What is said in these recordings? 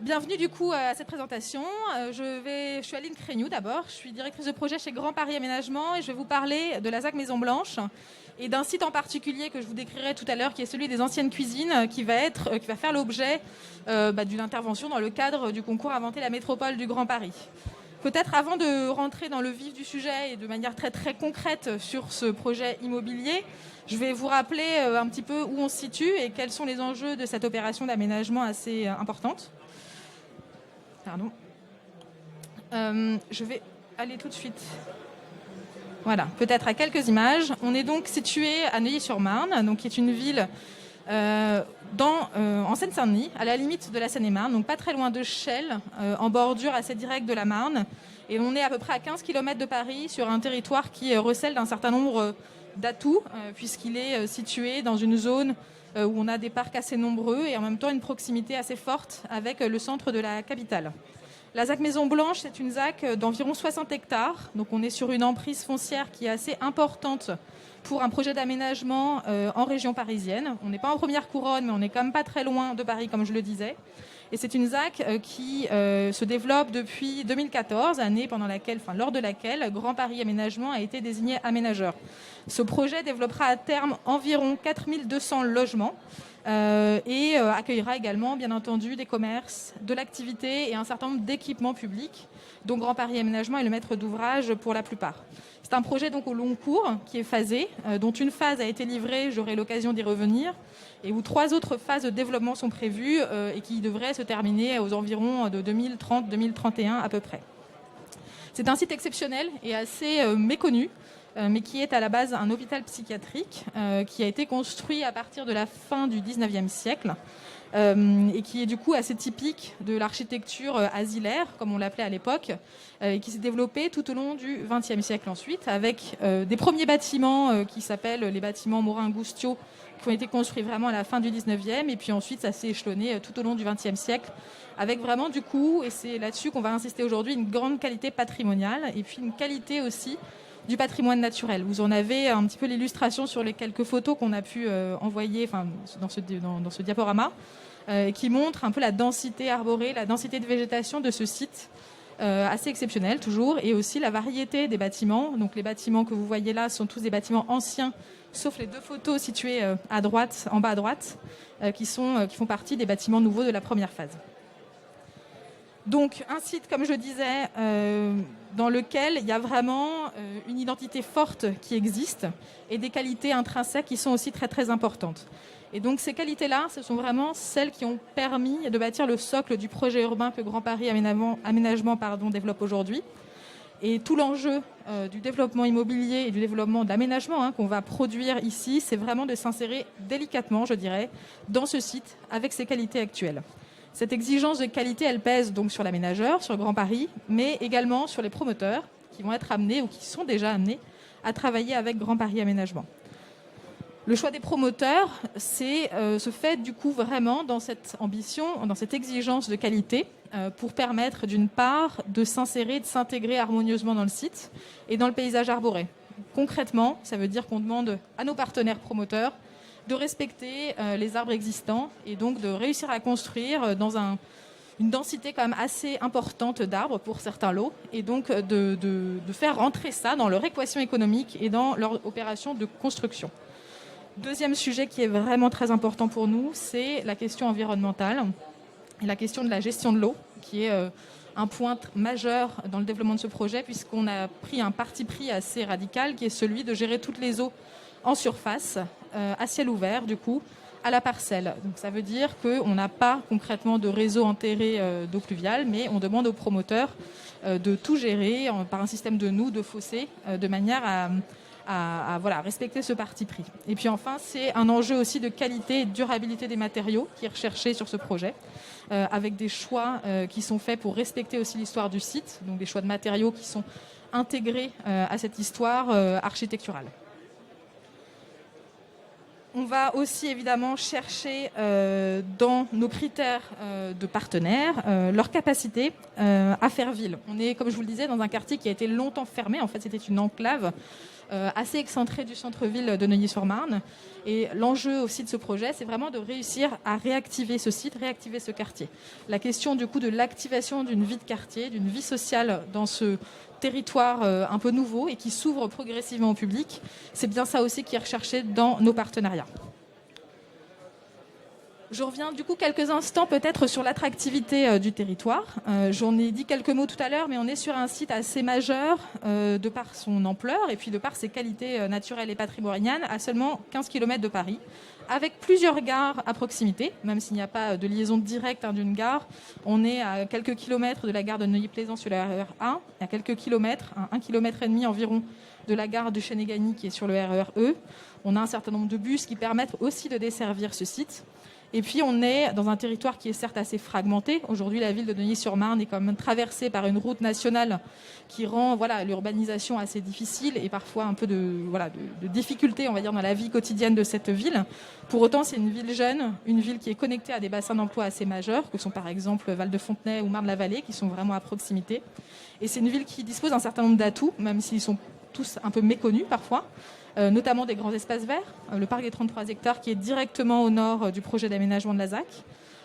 Bienvenue du coup à cette présentation. Je suis Aline Crégnoux d'abord, je suis directrice de projet chez Grand Paris Aménagement et je vais vous parler de la ZAC Maison Blanche et d'un site en particulier que je vous décrirai tout à l'heure qui est celui des anciennes cuisines qui va faire l'objet d'une intervention dans le cadre du concours Inventer la métropole du Grand Paris. Peut-être avant de rentrer dans le vif du sujet et de manière très très concrète sur ce projet immobilier, je vais vous rappeler un petit peu où on se situe et quels sont les enjeux de cette opération d'aménagement assez importante. Pardon. Je vais aller tout de suite. Voilà, peut-être à quelques images. On est donc situé à Neuilly-sur-Marne, donc qui est une ville en Seine-Saint-Denis, à la limite de la Seine-et-Marne, donc pas très loin de Chelles, en bordure assez directe de la Marne. Et on est à peu près à 15 km de Paris, sur un territoire qui recèle d'un certain nombre d'atouts, puisqu'il est situé dans une zone où on a des parcs assez nombreux et en même temps une proximité assez forte avec le centre de la capitale. La ZAC Maison Blanche, c'est une ZAC d'environ 60 hectares, donc on est sur une emprise foncière qui est assez importante pour un projet d'aménagement en région parisienne. On n'est pas en première couronne, mais on n'est quand même pas très loin de Paris, comme je le disais. Et c'est une ZAC qui se développe depuis 2014, année lors de laquelle Grand Paris Aménagement a été désigné aménageur. Ce projet développera à terme environ 4200 logements et accueillera également, bien entendu, des commerces, de l'activité et un certain nombre d'équipements publics, dont Grand Paris Aménagement est le maître d'ouvrage pour la plupart. C'est un projet donc au long cours qui est phasé, dont une phase a été livrée, j'aurai l'occasion d'y revenir, et où 3 autres phases de développement sont prévues et qui devraient se terminer aux environs de 2030-2031 à peu près. C'est un site exceptionnel et assez méconnu, mais qui est à la base un hôpital psychiatrique qui a été construit à partir de la fin du 19e siècle et qui est du coup assez typique de l'architecture asilaire, comme on l'appelait à l'époque, et qui s'est développé tout au long du 20e siècle ensuite, avec des premiers bâtiments qui s'appellent les bâtiments Morin-Goustio, qui ont été construits vraiment à la fin du 19e, et puis ensuite ça s'est échelonné tout au long du 20e siècle, avec vraiment du coup, et c'est là-dessus qu'on va insister aujourd'hui, une grande qualité patrimoniale, et puis une qualité aussi du patrimoine naturel. Vous en avez un petit peu l'illustration sur les quelques photos qu'on a pu envoyer dans ce diaporama, qui montre un peu la densité arborée, la densité de végétation de ce site, assez exceptionnel toujours, et aussi la variété des bâtiments. Donc les bâtiments que vous voyez là sont tous des bâtiments anciens, sauf les 2 photos situées à droite, en bas à droite, qui font partie des bâtiments nouveaux de la première phase. Donc un site, comme je disais, dans lequel il y a vraiment une identité forte qui existe et des qualités intrinsèques qui sont aussi très très importantes. Et donc ces qualités-là, ce sont vraiment celles qui ont permis de bâtir le socle du projet urbain que Grand Paris Aménagement développe aujourd'hui. Et tout l'enjeu du développement immobilier et du développement d'aménagement qu'on va produire ici, c'est vraiment de s'insérer délicatement, je dirais, dans ce site avec ses qualités actuelles. Cette exigence de qualité, elle pèse donc sur l'aménageur, sur Grand Paris, mais également sur les promoteurs qui vont être amenés ou qui sont déjà amenés à travailler avec Grand Paris Aménagement. Le choix des promoteurs, se fait du coup vraiment dans cette ambition, dans cette exigence de qualité, pour permettre d'une part de s'insérer, de s'intégrer harmonieusement dans le site et dans le paysage arboré. Concrètement, ça veut dire qu'on demande à nos partenaires promoteurs de respecter les arbres existants et donc de réussir à construire dans une densité quand même assez importante d'arbres pour certains lots et donc de faire rentrer ça dans leur équation économique et dans leur opération de construction. Deuxième sujet qui est vraiment très important pour nous, c'est la question environnementale et la question de la gestion de l'eau, qui est un point majeur dans le développement de ce projet, puisqu'on a pris un parti pris assez radical, qui est celui de gérer toutes les eaux en surface, à ciel ouvert, du coup, à la parcelle. Donc ça veut dire qu'on n'a pas concrètement de réseau enterré d'eau pluviale, mais on demande aux promoteurs de tout gérer par un système de noues, de fossés, de manière à respecter ce parti pris. Et puis enfin, c'est un enjeu aussi de qualité et de durabilité des matériaux qui est recherché sur ce projet, avec des choix qui sont faits pour respecter aussi l'histoire du site, donc des choix de matériaux qui sont intégrés à cette histoire architecturale. On va aussi évidemment chercher dans nos critères de partenaires leur capacité à faire ville. On est, comme je vous le disais, dans un quartier qui a été longtemps fermé. En fait, c'était une enclave assez excentré du centre-ville de Neuilly-sur-Marne. Et l'enjeu aussi de ce projet, c'est vraiment de réussir à réactiver ce site, réactiver ce quartier. La question du coup de l'activation d'une vie de quartier, d'une vie sociale dans ce territoire un peu nouveau et qui s'ouvre progressivement au public, c'est bien ça aussi qui est recherché dans nos partenariats. Je reviens du coup quelques instants peut-être sur l'attractivité du territoire. J'en ai dit quelques mots tout à l'heure, mais on est sur un site assez majeur de par son ampleur et puis de par ses qualités naturelles et patrimoniales à seulement 15 km de Paris, avec plusieurs gares à proximité, même s'il n'y a pas de liaison directe d'une gare. On est à quelques kilomètres de la gare de Neuilly-Plaisance sur le RER A, à quelques kilomètres, à 1,5 km environ de la gare du Chêne-et-Gagny qui est sur le RER E. On a un certain nombre de bus qui permettent aussi de desservir ce site. Et puis, on est dans un territoire qui est certes assez fragmenté. Aujourd'hui, la ville de Neuilly-sur-Marne est quand même traversée par une route nationale qui rend l'urbanisation assez difficile et parfois un peu de difficulté, on va dire, dans la vie quotidienne de cette ville. Pour autant, c'est une ville jeune, une ville qui est connectée à des bassins d'emploi assez majeurs, que sont par exemple Val-de-Fontenay ou Marne-la-Vallée, qui sont vraiment à proximité. Et c'est une ville qui dispose d'un certain nombre d'atouts, même s'ils sont tous un peu méconnus parfois. Notamment des grands espaces verts, le parc des 33 hectares qui est directement au nord du projet d'aménagement de la ZAC,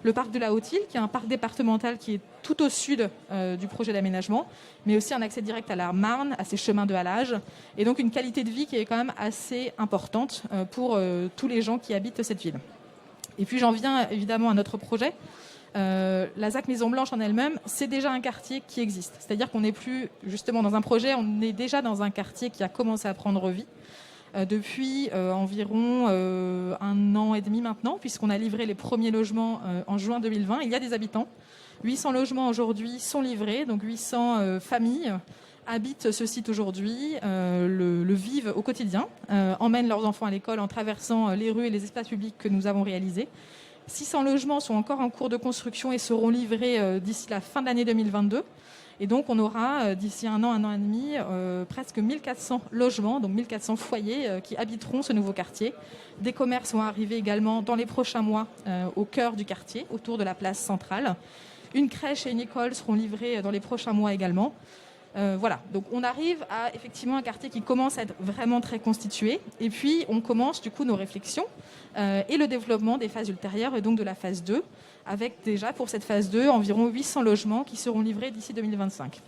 le parc de la Haute-Île qui est un parc départemental qui est tout au sud du projet d'aménagement, mais aussi un accès direct à la Marne, à ses chemins de halage, et donc une qualité de vie qui est quand même assez importante pour tous les gens qui habitent cette ville. Et puis j'en viens évidemment à notre projet. La ZAC Maison Blanche en elle-même, c'est déjà un quartier qui existe. C'est-à-dire qu'on n'est plus justement dans un projet, on est déjà dans un quartier qui a commencé à prendre vie. Depuis environ 1 an et demi maintenant, puisqu'on a livré les premiers logements en juin 2020. Il y a des habitants. 800 logements aujourd'hui sont livrés, donc 800 familles habitent ce site aujourd'hui, le vivent au quotidien, emmènent leurs enfants à l'école en traversant les rues et les espaces publics que nous avons réalisés. 600 logements sont encore en cours de construction et seront livrés d'ici la fin de l'année 2022. Et donc, on aura, d'ici 1 an et demi, presque 1400 logements, donc 1400 foyers qui habiteront ce nouveau quartier. Des commerces vont arriver également dans les prochains mois au cœur du quartier, autour de la place centrale. Une crèche et une école seront livrées dans les prochains mois également. Voilà, donc on arrive à effectivement un quartier qui commence à être vraiment très constitué. Et puis, on commence du coup nos réflexions et le développement des phases ultérieures et donc de la phase 2, avec déjà pour cette phase 2 environ 800 logements qui seront livrés d'ici 2025.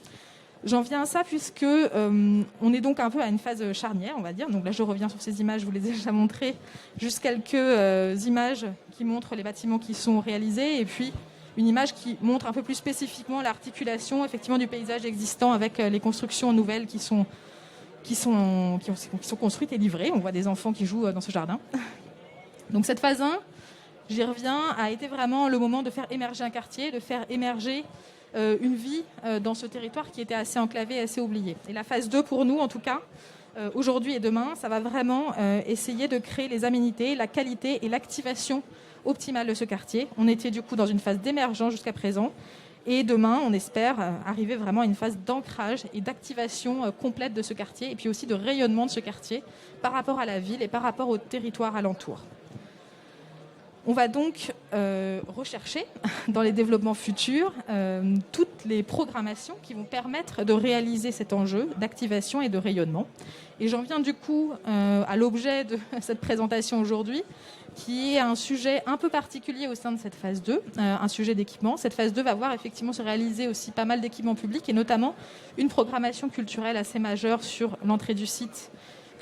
J'en viens à ça puisque on est donc un peu à une phase charnière, on va dire. Donc là, je reviens sur ces images, je vous les ai déjà montrées. Juste quelques images qui montrent les bâtiments qui sont réalisés et puis une image qui montre un peu plus spécifiquement l'articulation effectivement du paysage existant avec les constructions nouvelles qui sont construites et livrées. On voit des enfants qui jouent dans ce jardin. Donc cette phase 1, j'y reviens, a été vraiment le moment de faire émerger un quartier, de faire émerger une vie dans ce territoire qui était assez enclavé, assez oublié. Et la phase 2, pour nous en tout cas, aujourd'hui et demain, ça va vraiment essayer de créer les aménités, la qualité et l'activation optimale de ce quartier. On était du coup dans une phase d'émergence jusqu'à présent. Et demain, on espère arriver vraiment à une phase d'ancrage et d'activation complète de ce quartier et puis aussi de rayonnement de ce quartier par rapport à la ville et par rapport au territoire alentour. On va donc rechercher dans les développements futurs toutes les programmations qui vont permettre de réaliser cet enjeu d'activation et de rayonnement. Et j'en viens du coup à l'objet de cette présentation aujourd'hui, qui est un sujet un peu particulier au sein de cette phase 2, un sujet d'équipement. Cette phase 2 va voir effectivement se réaliser aussi pas mal d'équipements publics et notamment une programmation culturelle assez majeure sur l'entrée du site.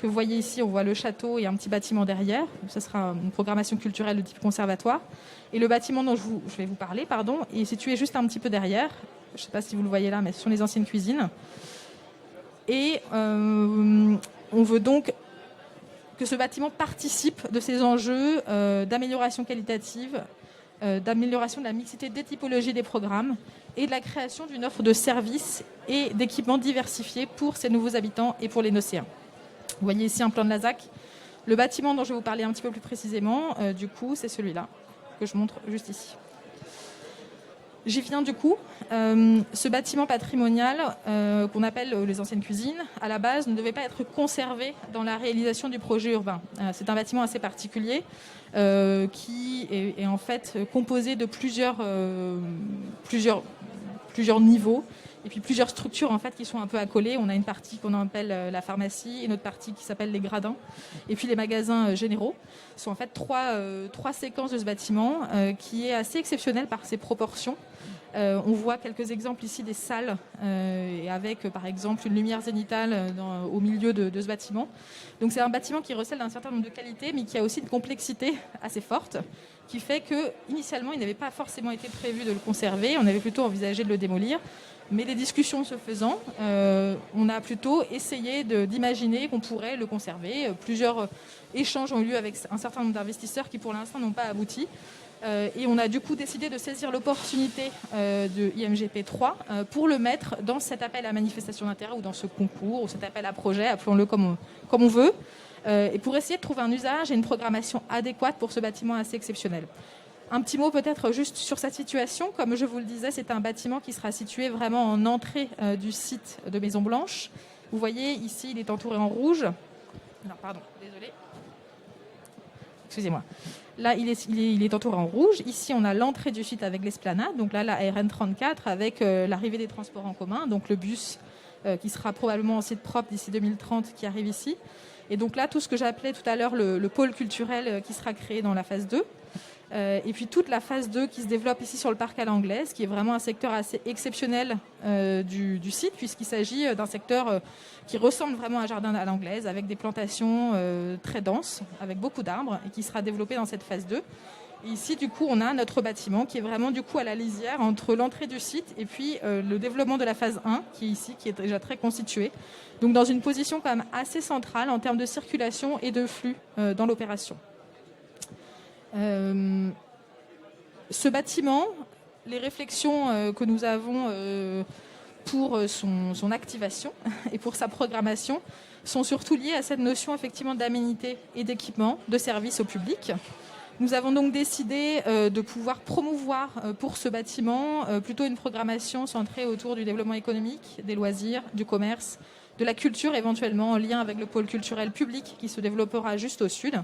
Que vous voyez ici, on voit le château et un petit bâtiment derrière. Donc, ce sera une programmation culturelle de type conservatoire. Et le bâtiment dont je vais vous parler, est situé juste un petit peu derrière. Je ne sais pas si vous le voyez là, mais ce sont les anciennes cuisines. Et on veut donc que ce bâtiment participe de ces enjeux d'amélioration qualitative, d'amélioration de la mixité des typologies des programmes et de la création d'une offre de services et d'équipements diversifiés pour ces nouveaux habitants et pour les Nocéens. Vous voyez ici un plan de la ZAC. Le bâtiment dont je vais vous parler un petit peu plus précisément, du coup, c'est celui-là que je montre juste ici. J'y viens du coup. Ce bâtiment patrimonial qu'on appelle les anciennes cuisines, à la base, ne devait pas être conservé dans la réalisation du projet urbain. C'est un bâtiment assez particulier qui est en fait composé de plusieurs niveaux et puis plusieurs structures en fait qui sont un peu accolées. On a une partie qu'on appelle la pharmacie, une autre partie qui s'appelle les gradins, et puis les magasins généraux. Ce sont en fait trois séquences de ce bâtiment qui est assez exceptionnel par ses proportions. On voit quelques exemples ici des salles et avec par exemple une lumière zénitale au milieu de ce bâtiment. Donc c'est un bâtiment qui recèle d'un certain nombre de qualités, mais qui a aussi une complexité assez forte, qui fait qu'initialement il n'avait pas forcément été prévu de le conserver, on avait plutôt envisagé de le démolir. Mais les discussions se faisant, on a plutôt essayé d'imaginer qu'on pourrait le conserver. Plusieurs échanges ont eu lieu avec un certain nombre d'investisseurs qui pour l'instant n'ont pas abouti. Et on a du coup décidé de saisir l'opportunité de IMGP 3 pour le mettre dans cet appel à manifestation d'intérêt ou dans ce concours ou cet appel à projet, appelons-le comme on veut, et pour essayer de trouver un usage et une programmation adéquate pour ce bâtiment assez exceptionnel. Un petit mot peut-être juste sur sa situation. Comme je vous le disais, c'est un bâtiment qui sera situé vraiment en entrée du site de Maison Blanche. Vous voyez ici, il est entouré en rouge. Non, pardon, désolé. Excusez-moi. Là, il est entouré en rouge. Ici, on a l'entrée du site avec l'esplanade. Donc là, la RN34 avec l'arrivée des transports en commun. Donc le bus qui sera probablement en site propre d'ici 2030 qui arrive ici. Et donc là, tout ce que j'appelais tout à l'heure le pôle culturel qui sera créé dans la phase 2. Et puis toute la phase 2 qui se développe ici sur le parc à l'anglaise, qui est vraiment un secteur assez exceptionnel du site, puisqu'il s'agit d'un secteur qui ressemble vraiment à un jardin à l'anglaise, avec des plantations très denses, avec beaucoup d'arbres, et qui sera développé dans cette phase 2. Et ici, du coup, on a notre bâtiment qui est vraiment du coup à la lisière entre l'entrée du site et puis le développement de la phase 1, qui est ici, qui est déjà très constituée. Donc dans une position quand même assez centrale en termes de circulation et de flux dans l'opération. Ce bâtiment, les réflexions que nous avons pour son activation et pour sa programmation sont surtout liées à cette notion effectivement d'aménité et d'équipement de service au public. Nous avons donc décidé de pouvoir promouvoir pour ce bâtiment plutôt une programmation centrée autour du développement économique, des loisirs, du commerce, de la culture éventuellement en lien avec le pôle culturel public qui se développera juste au sud.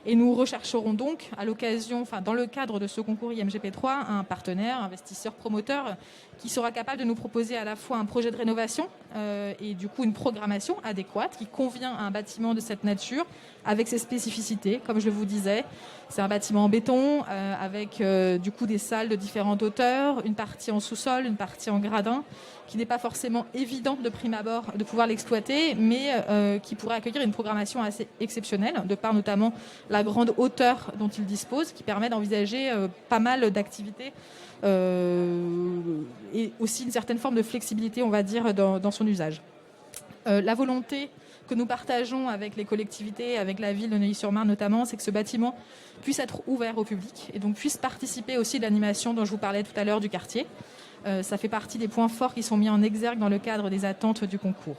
Et nous rechercherons donc, à l'occasion, dans le cadre de ce concours IMGP3, un partenaire, investisseur, promoteur, qui sera capable de nous proposer à la fois un projet de rénovation et du coup une programmation adéquate qui convient à un bâtiment de cette nature, avec ses spécificités. Comme je vous disais, c'est un bâtiment en béton avec du coup des salles de différentes hauteurs, une partie en sous-sol, une partie en gradin, qui n'est pas forcément évident de prime abord de pouvoir l'exploiter, mais qui pourrait accueillir une programmation assez exceptionnelle, de par notamment la grande hauteur dont il dispose, qui permet d'envisager pas mal d'activités et aussi une certaine forme de flexibilité, on va dire, dans son usage. La volonté que nous partageons avec les collectivités, avec la ville de Neuilly-sur-Marne notamment, c'est que ce bâtiment puisse être ouvert au public et donc puisse participer aussi de l'animation dont je vous parlais tout à l'heure du quartier. Ça fait partie des points forts qui sont mis en exergue dans le cadre des attentes du concours.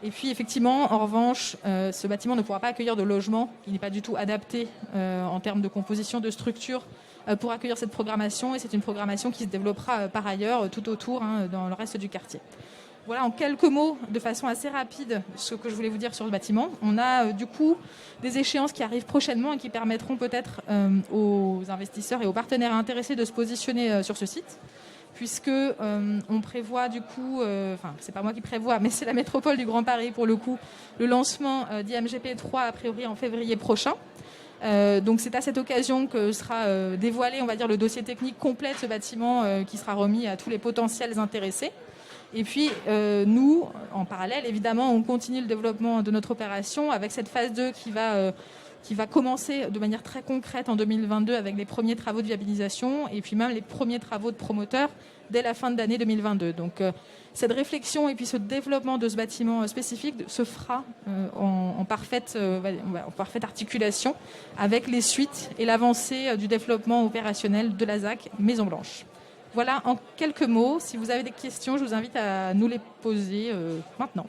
Et puis effectivement, en revanche, ce bâtiment ne pourra pas accueillir de logement, qui n'est pas du tout adapté en termes de composition, de structure, pour accueillir cette programmation. Et c'est une programmation qui se développera par ailleurs tout autour dans le reste du quartier. Voilà en quelques mots, de façon assez rapide, ce que je voulais vous dire sur le bâtiment. On a du coup des échéances qui arrivent prochainement et qui permettront peut-être aux investisseurs et aux partenaires intéressés de se positionner sur ce site. Puisque on prévoit du coup, c'est pas moi qui prévois, mais c'est la métropole du Grand Paris pour le coup, le lancement d'IMGP 3 a priori en février prochain. Donc c'est à cette occasion que sera dévoilé, on va dire, le dossier technique complet de ce bâtiment qui sera remis à tous les potentiels intéressés. Et puis nous, en parallèle, évidemment, on continue le développement de notre opération avec cette phase 2 qui va commencer de manière très concrète en 2022 avec les premiers travaux de viabilisation et puis même les premiers travaux de promoteurs dès la fin de l'année 2022. Donc cette réflexion et puis ce développement de ce bâtiment spécifique se fera en parfaite articulation avec les suites et l'avancée du développement opérationnel de la ZAC Maison Blanche. Voilà en quelques mots. Si vous avez des questions, je vous invite à nous les poser maintenant.